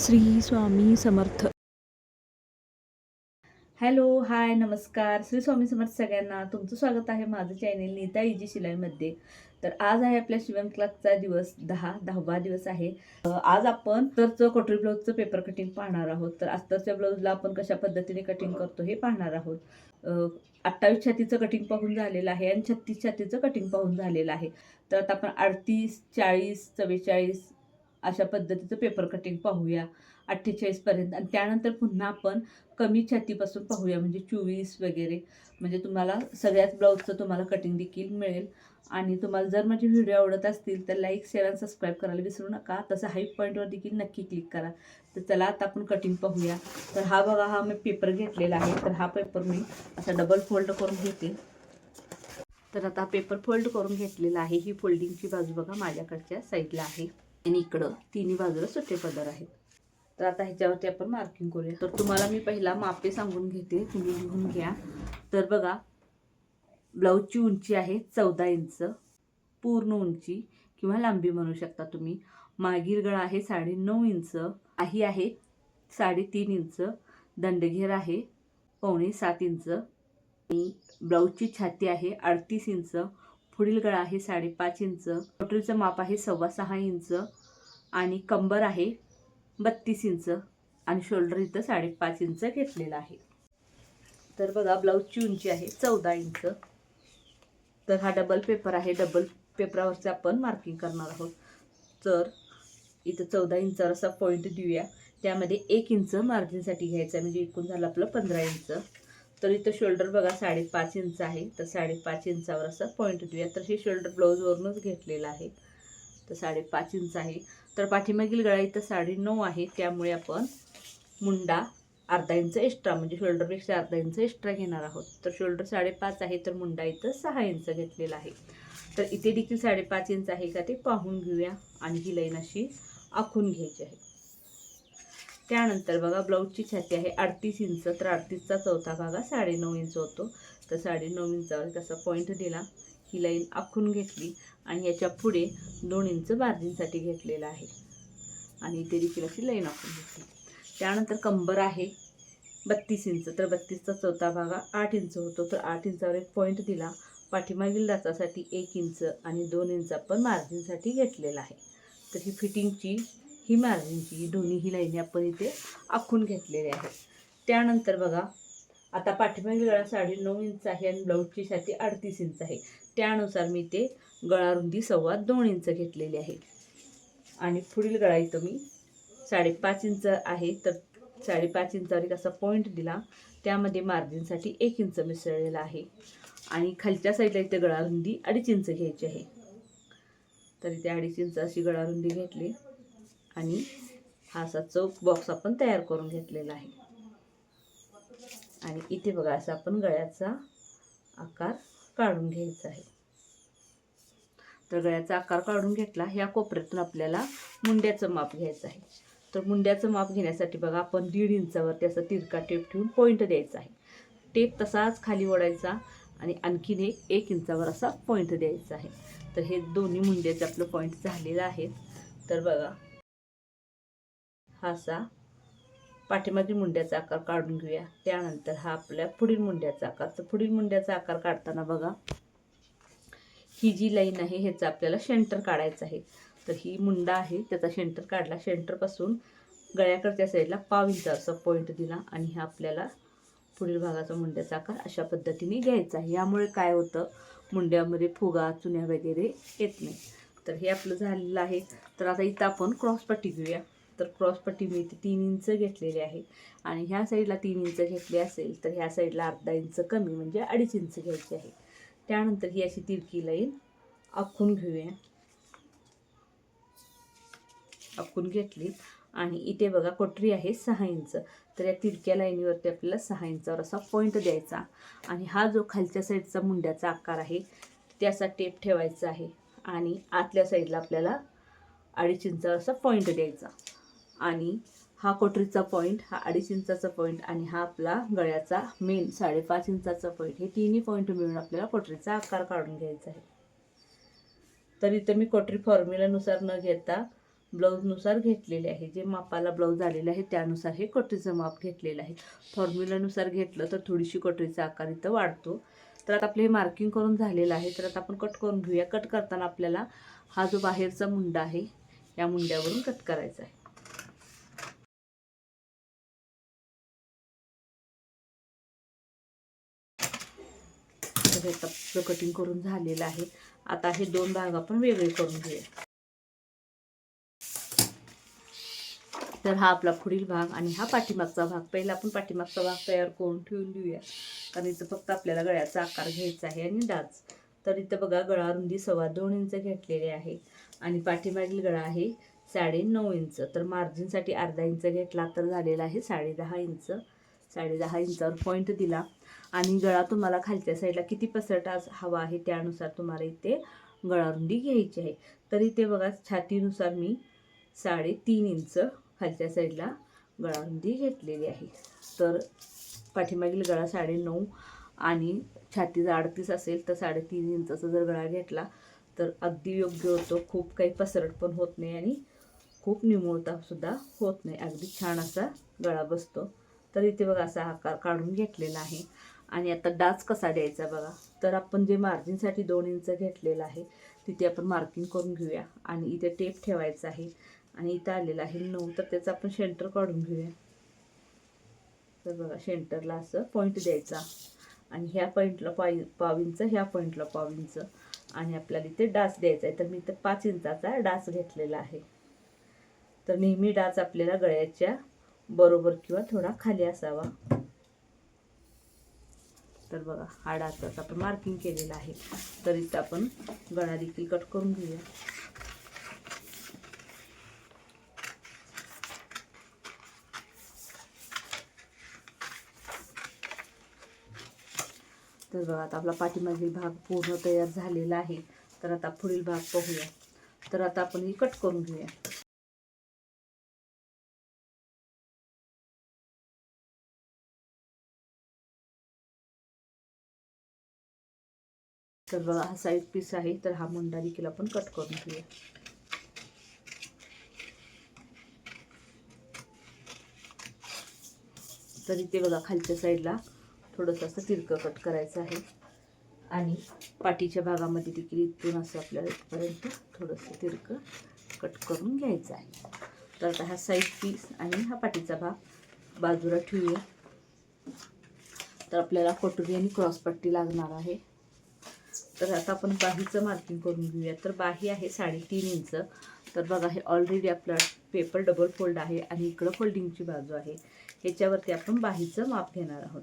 Shri Swami Samarth. Hello, हाय, नमस्कार. श्री स्वामी समर्थ सगळ्यांना. तुमचं स्वागत आहे माझं चॅनेल नीता इजी शिलाईमध्ये. तर आज आहे आपल्या शिवण क्लासचा दिवस 10वा दिवस आहे. आज आपण अस्तरचं कटोरी ब्लाऊजचं पेपर कटिंग पाहणार आहोत. तर अस्तरच्या ब्लाऊजला आपण कशा पद्धतीने कटिंग करतो हे पाहणार आहोत. 28 छातीचं कटिंग पाहून झालेलं आहे आणि 36 छातीचं कटिंग पाहून झालेलं आहे. तर आता आपण 38, 40, 44 अशा पद्धतीचं पेपर कटिंग पाहूया 48 पर्यंत. आणि त्यानंतर पुन्हा आपण कमी छातीपासून पाहूया, म्हणजे 24 वगैरे. म्हणजे तुम्हाला सगळ्याच ब्लाऊजचं तुम्हाला कटिंग देखील मिळेल. आणि तुम्हाला जर माझे व्हिडिओ आवडत असतील तर लाईक, शेअर आणि सबस्क्राईब करायला विसरू नका. तसं हाईप पॉईंटवर देखील नक्की क्लिक करा. तर चला आता आपण कटिंग पाहूया. तर हा बघा, हा मी पेपर घेतलेला आहे. तर हा पेपर मी असा डबल फोल्ड करून घेते. तर आता पेपर फोल्ड करून घेतलेला आहे. ही फोल्डिंगची बाजू बघा माझ्याकडच्या साईडला आहे आणि इकडं तिन्ही बाजूला सुट्टे पदर आहेत. तर आता ह्याच्यावरती आपण मार्किंग करूया. तर तुम्हाला मी पहिला मापे सांगून घेते, तुम्ही लिहून घ्या. तर बघा, ब्लाऊजची उंची आहे 14 इंच, पूर्ण उंची किंवा लांबी म्हणू शकता तुम्ही. मागील गळा आहे 9.5 इंच, आही आहे 3.5 इंच, दंडघेर आहे 6.25 इंच, आणि ब्लाऊजची छाती आहे 38 इंच, पुढील गळा आहे 5.5 इंच, कटोरीचं माप आहे 6.25 इंच, आणि कंबर आहे 32 इंच, आणि शोल्डर इथं 5.5 इंच घेतलेला आहे. तर बघा, ब्लाऊजची उंची आहे 14 इंच. तर हा डबल पेपर आहे. डबल पेपरावरचे आपण मार्किंग करणार आहोत. तर इथं 14 इंचावर असा पॉईंट देऊया. त्यामध्ये 1 इंच मार्जिनसाठी घ्यायचं आहे, म्हणजे एकूण झालं आपलं 15 इंच. तर इथं शोल्डर बघा 5.5 इंच आहे. तर 5.5 इंचावर असं पॉईंट देऊया. तर हे शोल्डर ब्लाऊजवरूनच घेतलेलं आहे. तर 5.5 इंच आहे. तर पाठीमागील गळा इथं 9.5 आहे. त्यामुळे आपण मुंडा अर्धा इंच एक्स्ट्रा, म्हणजे शोल्डरपेक्षा अर्धा इंच एक्स्ट्रा घेणार आहोत. तर शोल्डर 5.5 आहे, तर मुंडा इथं 6 इंच घेतलेला आहे. तर इथे देखील 5.5 इंच आहे का ते पाहून घेऊया, आणि ही लाईन अशी आखून घ्यायची आहे. त्यानंतर बघा, ब्लाऊजची छाती आहे 38 इंच. तर 38चा चौथा भागा 9.5 इंच होतो. तर 9.5 इंचावर कसा पॉईंट दिला, ही लाईन आखून घेतली, आणि याच्या पुढे 2 इंच मार्जिनसाठी घेतलेला आहे, आणि इथे देखील अशी लाईन आखून घेतली. त्यानंतर कंबर आहे 32 इंच. तर 32चा चौथा भागा 8 इंच होतो. तर 8 इंचावर एक पॉईंट दिला. पाठीमागील डाचासाठी 1 इंच आणि 2 इंच आपण मार्जिनसाठी घेतलेला आहे. तर ही फिटिंगची, ही मार्जिनची, ही दोन्ही लाईनी आपण इथे आखून घेतलेल्या आहेत. त्यानंतर बघा, आता पाठीमागील गळा 9.5 इंच आहे आणि ब्लाऊजची छाती 38 इंच आहे. त्यानुसार मी ते गळा रुंदी 2.25 इंच घेतलेली आहे. आणि पुढील गळा इथं मी 5.5 इंच आहे. तर 5.5 इंचावर एक असा पॉईंट दिला. त्यामध्ये मार्जिनसाठी 1 इंच मिसळलेला आहे, आणि खालच्या साईडला इथे गळा रुंदी 2.5 इंच घ्यायची आहे. तर इथे 2.5 इंच अशी गळा रुंदी घेतली, आणि हा असा चौक बॉक्स आपण तयार करून घेतलेला आहे. आणि इथे बघा, असा आपण गळ्याचा आकार काढून घ्यायचा आहे. तर गळ्याचा आकार काढून घेतला. ह्या कोपऱ्यातून आपल्याला मुंड्याचं माप घ्यायचं आहे. तर मुंड्याचं माप घेण्यासाठी बघा, आपण 1.5 इंचावरती असा तिरका टेप ठेवून पॉईंट द्यायचा आहे. टेप तसाच खाली ओढायचा, आणि आणखीन 1 इंचावर असा पॉईंट द्यायचा आहे. तर हे दोन्ही मुंड्याचे आपलं पॉईंट झालेलं आहे. तर बघा, हा असा पाठीमागील मुंड्याचा आकार काढून घेऊया. त्यानंतर हा आपल्या पुढील मुंड्याचा आकार. तर पुढील मुंड्याचा आकार काढताना बघा, ही जी लाईन आहे ह्याचा आपल्याला सेंटर काढायचं आहे. तर ही मुंडा आहे, त्याचा सेंटर काढला. सेंटरपासून गळ्याकडच्या साईडला 1/2 इंच असा पॉईंट दिला, आणि हा आपल्याला पुढील भागाचा मुंड्याचा आकार अशा पद्धतीने घ्यायचा आहे. यामुळे काय होतं, मुंड्यामध्ये फुगा, चुन्या वगैरे येत नाही. तर हे आपलं झालेलं आहे. तर आता इथं आपण क्रॉसपट्टी घेऊया. तर क्रॉसपट्टी मी इथे 3 इंच घेतलेली आहे, आणि ह्या साईडला 3 इंच घेतली असेल तर ह्या साईडला अर्धा इंच कमी, म्हणजे 2.5 इंच घ्यायची आहे. त्यानंतर ही अशी तिरकी लाईन आखून घेऊया. आखून घेतली, आणि इथे बघा कटोरी आहे 6 इंच. तर या तिरक्या लाईनीवरती आपल्याला 6 इंचावर असा पॉईंट द्यायचा, आणि हा जो खालच्या साईडचा मुंड्याचा आकार आहे त्याचा टेप ठेवायचा आहे, आणि आतल्या साईडला आपल्याला 2.5 इंचावर असा पॉईंट द्यायचा. आणि हा कटोरीचा पॉईंट, हा 2.5 इंचाचा पॉईंट, आणि हा आपला गळ्याचा मेन 5.5 इंचाचा पॉईंट, हे तिन्ही पॉईंट मिळून आपल्याला कटोरीचा आकार काढून घ्यायचा आहे. तर इथं मी कटोरी फॉर्म्युलानुसार न घेता ब्लाऊजनुसार घेतलेले आहे. जे मापाला ब्लाऊज आलेले आहे त्यानुसार हे कटोरीचं माप घेतलेलं आहे. फॉर्म्युलानुसार घेतलं तर थोडीशी कटोरीचा आकार इथं वाढतो. तर आता आपले हे मार्किंग करून झालेलं आहे. तर आता आपण कट करून घेऊया. कट करताना आपल्याला हा जो बाहेरचा मुंडा आहे या मुंड्यावरून कट करायचा आहे. तर हे आपलं कटिंग करून झालेलं आहे. आता हे दोन भाग आपण वेगळे करून घेऊया. तर हा आपला पुढील भाग आणि हा पाठीमागचा भाग. पहिला आपण पाठीमागचा भाग तयार करून ठेवून देऊया, कारण इथं फक्त आपल्याला गळ्याचा आकार घ्यायचा आहे आणि डाच. तर इथं बघा गळा रुंदी 2.25 इंच घेतलेली आहे आणि पाठीमागील गळा आहे 9.5 इंच. तर मार्जिनसाठी अर्धा इंच घेतला तर झालेला आहे 10.5 इंच. 10.5 इंचावर पॉईंट दिला आणि गळा तुम्हाला खालच्या साईडला किती पसरटा हवा आहे त्यानुसार तुम्हाला इथे गळा रुंदी घ्यायची आहे. तर इथे बघा छातीनुसार मी 3.5 इंच खालच्या साईडला गळा रुंदी घेतलेली आहे. तर पाठीमागील गळा 9.5 आणि छातीचा 38 असेल तर 3.5 इंचाचा जर गळा घेतला तर अगदी योग्य होतो. खूप काही पसरट पण होत नाही आणि खूप निमुळता सुद्धा होत नाही. अगदी छान असा गळा बसतो. तर इथे बघा असा आकार काढून घेतलेला आहे. आणि आता डाच कसा द्यायचा बघा. तर आपण जे मार्जिनसाठी 2 इंच घेतलेलं आहे तिथे आपण मार्किंग करून घेऊया आणि इथे टेप ठेवायचा आहे आणि इथं आलेलं आहे 9. तर त्याचं आपण सेंटर काढून घेऊया. तर बघा सेंटरला असं पॉईंट द्यायचा आणि ह्या पॉईंटला पाव इंच, ह्या पॉईंटला पाव इंच आणि आपल्याला इथे डाच द्यायचा आहे. तर मी इथं 5 इंचाचा डाच घेतलेला आहे. तर नेहमी डाच आपल्याला गळ्याच्या बरोबर किंवा थोडा खाली असावा. तर बघा हा डाचाचा आपण मार्किंग केलेला आहे. तर इथं आपण गळा देखील कट करून घेऊया. तर बघा आता आपला पाठीमागील भाग पूर्ण तयार झालेला आहे. तर आता पुढील भाग पाहूया. तर आता आपण ही कट करून घेऊया. तर बघा हा साईड पीस आहे. तर हा मुंडा देखील आपण कट करून घेऊया. तर इथे बघा खालच्या साईडला थोडंसं असं तिरकं कट करायचं आहे आणि पाठीच्या भागामध्ये देखील इथून असं आपल्याला इथपर्यंत थोडंसं तिरकं कट करून घ्यायचं आहे. तर आता हा साईड पीस आणि हा पाठीचा भाग बाजूला ठेवूया. तर आपल्याला कटोरी आणि क्रॉसपट्टी लागणार आहे. तर आता आपण बाहीचं मार्किंग करून घेऊया. तर बाही आहे 3.5 इंच. तर बघा हे ऑलरेडी आपला पेपर डबल फोल्ड आहे आणि इकडं फोल्डिंगची बाजू आहे. ह्याच्यावरती आपण बाहीचं माप घेणार आहोत.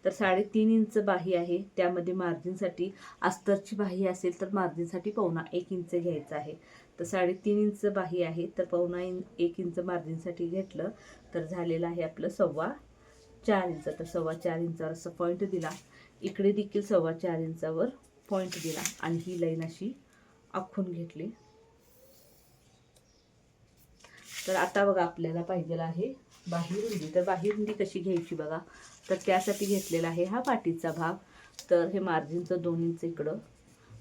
तर 3.5 इंच बाही आहे. त्यामध्ये मार्जिनसाठी अस्तरची बाही असेल तर मार्जिनसाठी 1.25 इंच घ्यायचं आहे. तर 3.5 इंच बाही आहे. तर 1.25 इंच मार्जिनसाठी घेतलं तर झालेलं आहे आपलं 4.25 इंच. तर 4.25 इंचावर असं पॉईंट दिला. इकडे देखील 4.25 इंचावर पॉईंट दिला आणि ही लाईन अशी आखून घेतली. तर आता बघा आपल्याला पाहिजे आहे बाही रुंदी. तर बाही रुंदी कशी घ्यायची बघा. तर त्यासाठी घेतलेला आहे हा पाठीचा भाग. तर हे मार्जिनचं 2 इंच इकडं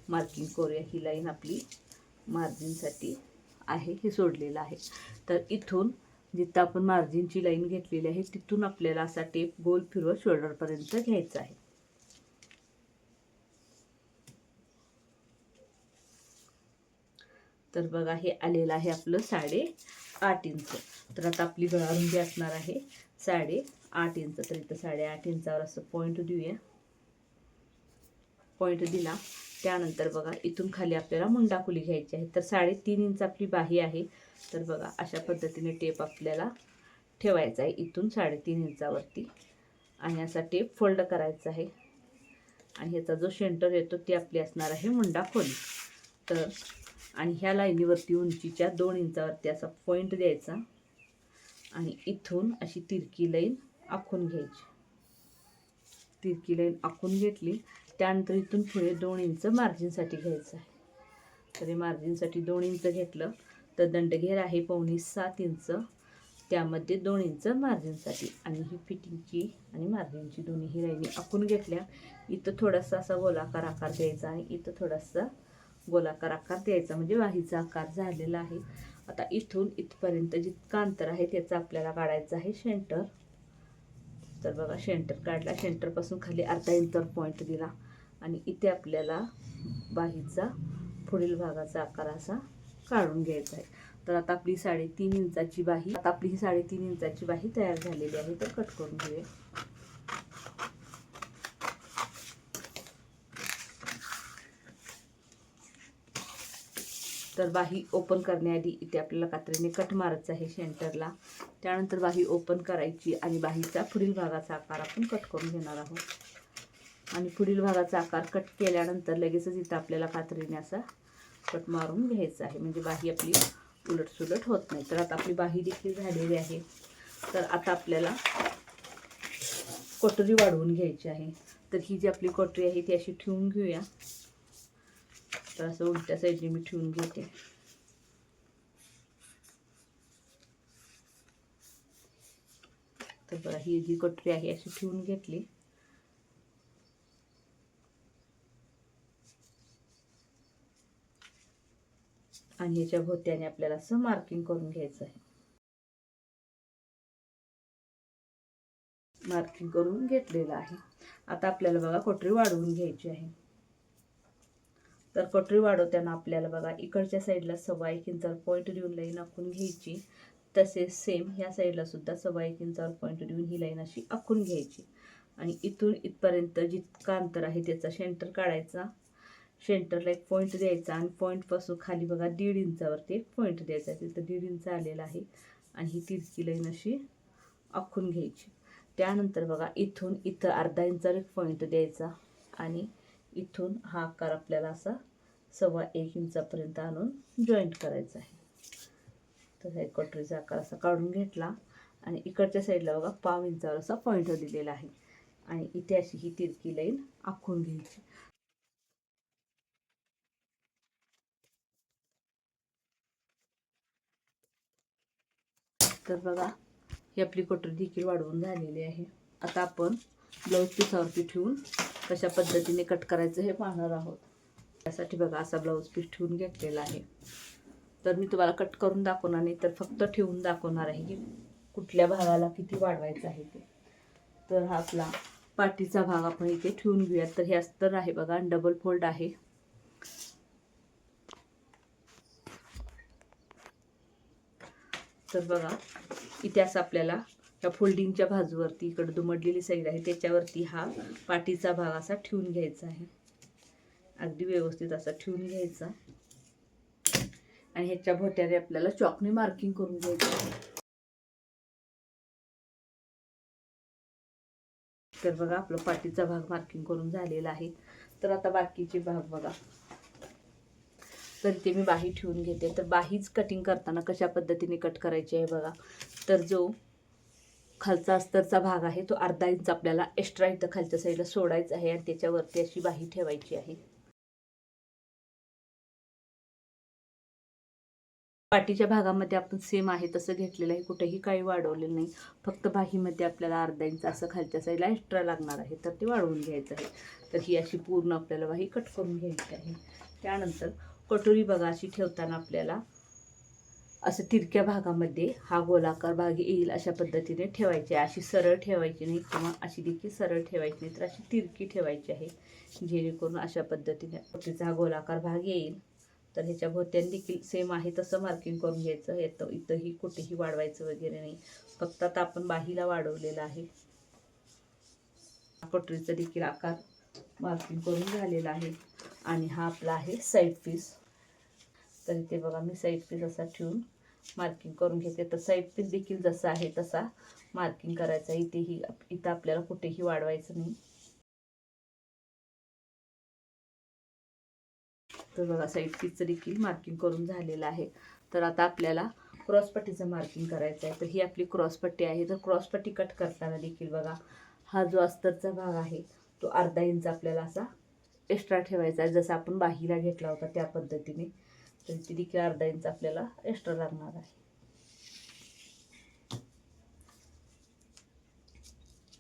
मार्किंग करूया. ही लाईन आपली मार्जिनसाठी आहे, हे सोडलेलं आहे. तर इथून जिथं आपण मार्जिनची लाईन घेतलेली आहे तिथून आपल्याला असा टेप गोल फिरवत शोल्डरपर्यंत घ्यायचा आहे. तर बघा हे आलेलं आहे आपलं 8.5 इंच. तर आता आपली गळा रुंदी असणार आहे 8.5 इंच. तर इथं 8.5 इंचावर असं पॉईंट देऊया. पॉईंट दिला त्यानंतर बघा इथून खाली आपल्याला मुंडाखुली घ्यायची आहे. तर 3.5 इंच आपली बाही आहे. तर बघा अशा पद्धतीने टेप आपल्याला ठेवायचा आहे इथून 3.5 इंचावरती आणि असा टेप फोल्ड करायचा आहे आणि ह्याचा जो सेंटर येतो ती आपली असणार आहे मुंडाखोली. तर आणि ह्या लाईनीवरती उंचीच्या 2 इंचावरती असा पॉईंट द्यायचा आणि इथून अशी तिरकी लाईन आखून घ्यायची. तिरकी लाईन आखून घेतली त्यानंतर इथून पुढे 2 इंच मार्जिनसाठी घ्यायचं आहे. तरी मार्जिनसाठी 2 इंच घेतलं तर दंडघेर आहे 6.25 इंच. त्यामध्ये 2 इंच मार्जिनसाठी आणि ही फिटिंगची आणि मार्जिनची दोन्ही लाईनी आखून घेतल्या. इथं थोडासा असा गोलाकार आकार द्यायचा आणि इथं थोडासा गोलाकार आकार द्यायचा म्हणजे बाहीचा आकार झालेला आहे. आता इथून इथपर्यंत जितकं अंतर आहे त्याचं आपल्याला काढायचं आहे सेंटर. तर बघा सेंटर काढला, सेंटरपासून खाली अर्धा इंच पॉईंट दिला आणि इथे आपल्याला बाहीचा पुढील भागाचा आकार असा काढून घ्यायचा आहे. तर आता आपली 3.5 इंचाची बाही तयार झालेली आहे. तर कट करून घेऊया. तर बाही ओपन करण्याआधी इथे आपल्याला कात्रीने कट मारायचं आहे सेंटरला. त्यानंतर बाही ओपन करायची आणि बाहीचा पुढील भागाचा आकार आपण कट करून घेणार आहोत. आणि पुढील भागाचा आकार कट केल्यानंतर लगेचच इथं आपल्याला कात्रीने असा कट मारून घ्यायचा आहे, म्हणजे बाही आपली उलटसुलट होत नाही. तर आता आपली बाही देखील झालेली आहे. तर आता आपल्याला कटोरी वाढवून घ्यायची आहे. तर ही जी आपली कटोरी आहे ती अशी ठेवून घेऊया. तर असं उलट्या साईडने मी ठेवून घेते. तर बघा ही जी कटोरी आहे अशी ठेवून घेतली. आणि याच्या भोवत्याने आपल्याला असं मार्किंग करून घ्यायचं आहे. मार्किंग करून घेतलेलं आहे. आता आपल्याला बघा कटोरी वाढवून घ्यायची आहे. तर कटोरी वाढवताना आपल्याला बघा इकडच्या साईडला 1.25 इंचावर पॉईंट देऊन लाईन आखून घ्यायची. तसेच सेम ह्या साईडला सुद्धा 1.25 इंचावर पॉईंट देऊन ही लाईन अशी आखून घ्यायची. आणि इथून इथपर्यंत जितका अंतर आहे त्याचा सेंटर काढायचा. सेंटरला एक पॉईंट द्यायचा आणि पॉईंटपासून खाली बघा 1.5 इंचावरती एक पॉईंट द्यायचा. तिथं 1.5 इंच आलेला आहे. आणि ही तिरकी लाईन अशी आखून घ्यायची. त्यानंतर बघा इथून इथं अर्धा इंचावर एक पॉईंट द्यायचा आणि इथून हा आकार आपल्याला असा 1.25 इंचापर्यंत आणून जॉईंट करायचा आहे. तर हा कटोरीचा आकार असा काढून घेतला आणि इकडच्या साईडला बघा 1.5 इंचावर असा पॉईंट दिलेला आहे. आणि इथे अशी ही तिरकी लाईन आखून घ्यायची. तर बघा ही आपली कटोरी देखील वाढवून झालेली आहे. आता आपण ब्लाऊज पीसावरती ठेवून कशा पद्धतीने कट करायचं हे पाहणार आहोत. त्यासाठी बघा असा ब्लाऊज पीस ठेवून घेतलेला आहे. तर मी तुम्हाला कट करून दाखवणार नाही, तर फक्त ठेवून दाखवणार आहे की कुठल्या भागाला किती वाढवायचं आहे ते. तर हा आपला पाठीचा भाग आपण इथे ठेवून घेऊयात. तर हे अस्तर आहे बघा, डबल फोल्ड आहे. तर बघा इथे असं आपल्याला त्या फोल्डिंगच्या बाजूवरती इकडे दुमडलेली साईड आहे त्याच्यावरती हा पाठीचा भाग असा ठेवून घ्यायचा आहे. अगदी व्यवस्थित असा ठेवून घ्यायचा आणि ह्याच्या भोवत्याने आपल्याला चॉकने मार्किंग करून घ्यायचं. तर बघा आपला पाठीचा भाग मार्किंग करून झालेला आहे. तर आता बाकीचे भाग बघा. तर इथे मी बाही ठेवून घेते. तर बाहीच कटिंग करताना कशा पद्धतीने कट करायची आहे बघा. तर जो खालचा अस्तरचा भाग आहे तो अर्धा इंच आपल्याला एक्स्ट्रा इथं खालच्या साईडला सोडायचा आहे आणि त्याच्यावरती अशी बाही ठेवायची आहे. पाठीच्या भागामध्ये आपण सेम आहे तसं घेतलेलं आहे, कुठेही काही वाढवलेलं नाही. फक्त बाहीमध्ये आपल्याला अर्धा इंच असं खालच्या साईडला एक्स्ट्रा लागणार आहे, तर ते वाढवून घ्यायचं आहे. तर ही अशी पूर्ण आपल्याला बाही कट करून घ्यायची आहे. त्यानंतर कटोरी बघा अशी ठेवताना आपल्याला असं तिरक्या भागामध्ये हा गोलाकार भाग येईल अशा पद्धतीने ठेवायची आहे. अशी सरळ ठेवायची नाही किंवा अशी देखील सरळ ठेवायची नाही, तर अशी तिरकी ठेवायची आहे, जेणेकरून अशा पद्धतीने कटोरीचा हा गोलाकार भाग येईल. तर ह्याच्या भोवत्याने देखील सेम आहे तसं मार्किंग करून घ्यायचं. इथंही कुठेही वाढवायचं वगैरे नाही, फक्त आता आपण बाहीला वाढवलेलं आहे. कटोरीचा देखील आकार मार्किंग करून झालेला आहे. आणि हा आपला आहे साईड पीस. तर इथे बघा मी साईड पीस असा ठेवून मार्किंग करून घेते. तर साईड पीस देखील जसा आहे तसा मार्किंग करायचा. इथं आपल्याला कुठेही वाढवायचं नाही. तर बघा साईड पीसचं देखील मार्किंग करून झालेलं आहे. तर आता आपल्याला क्रॉसपट्टीचं मार्किंग करायचं आहे. तर ही आपली क्रॉसपट्टी आहे. तर क्रॉसपट्टी कट करताना देखील बघा हा जो अस्तरचा भाग आहे तो अर्धा इंच आपल्याला असा एक्स्ट्रा ठेवायचा आहे, जसं आपण बाहीला घेतला होता त्या पद्धतीने. तर ती देखील अर्धा इंच आपल्याला एक्स्ट्रा लागणार आहे.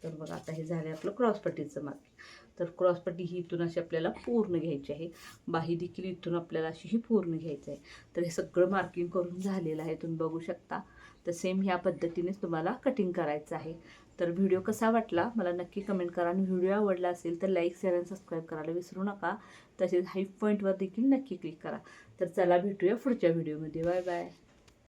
तर बघा आता हे झालं आपलं क्रॉसपट्टीचं मार्किंग. तर क्रॉसपट्टी ही इथून अशी आपल्याला पूर्ण घ्यायची आहे. बाही देखील इथून आपल्याला अशी ही पूर्ण घ्यायचं आहे. तर हे सगळं मार्किंग करून झालेलं आहे, तुम्ही बघू शकता. तर सेम ह्या पद्धतीनेच तुम्हाला कटिंग करायचं आहे. तर व्हिडिओ कसा वाटला मला नक्की कमेंट करा, आणि व्हिडिओ आवडला असेल तर लाईक शेअर आणि सबस्क्राईब करायला विसरू नका. तसेच हाईप पॉईंटवर देखील नक्की क्लिक करा. तर चला भेटूया पुढच्या व्हिडिओमध्ये. Bye bye.